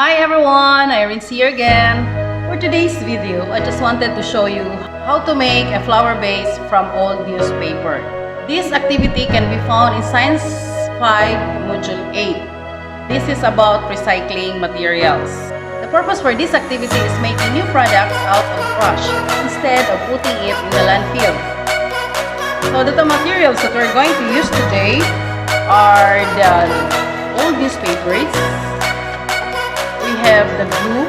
Hi everyone, Irene here again. For today's video, I just wanted to show you how to make a flower vase from old newspaper. This activity can be found in Science 5 Module 8. This is about recycling materials. The purpose for this activity is making new products out of trash instead of putting it in the landfill. So the materials that we're going to use today are the old newspapers. We have the glue,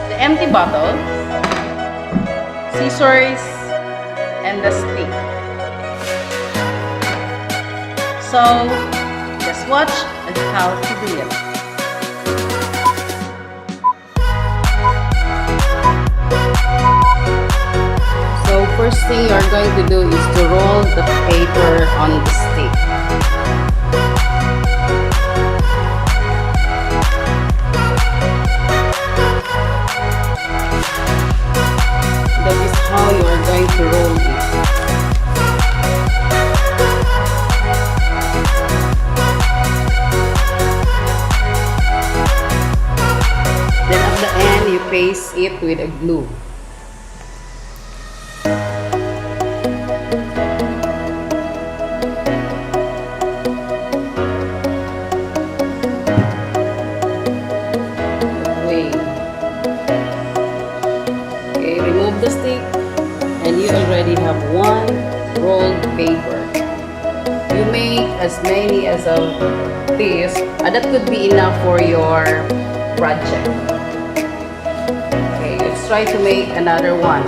the empty bottle, scissors, and the stick. So, just watch and how to do it. So, first thing you're going to do is to roll the paper on the stick. That is how you are going to roll it. Then at the end, you paste it with a glue. Remove the stick and you already have one rolled paper. You make as many as of this, and that could be enough for your project. Okay, let's try to make another one.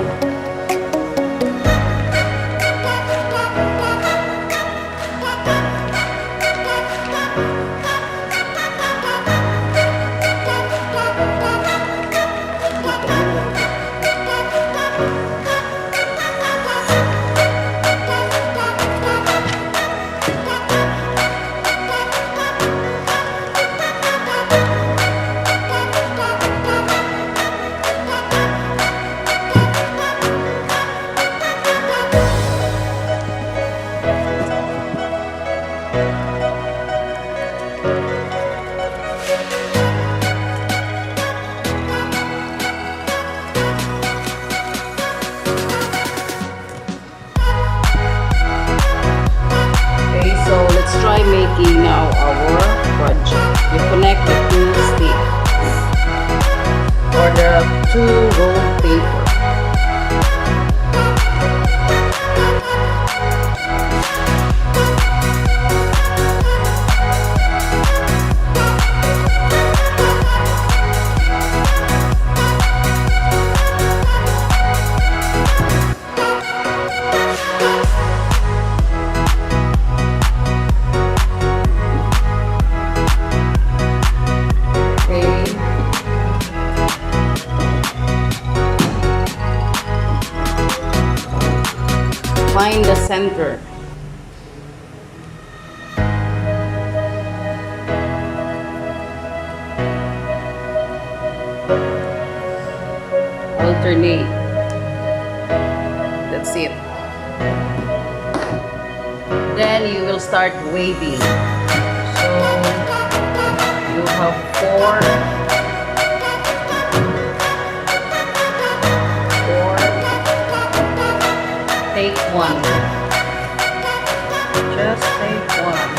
Try making now our project. You connect the two sticks or the two rolled paper. Find the center. Alternate. That's it. Then you will start waving. So you have four. Take one. Just take one.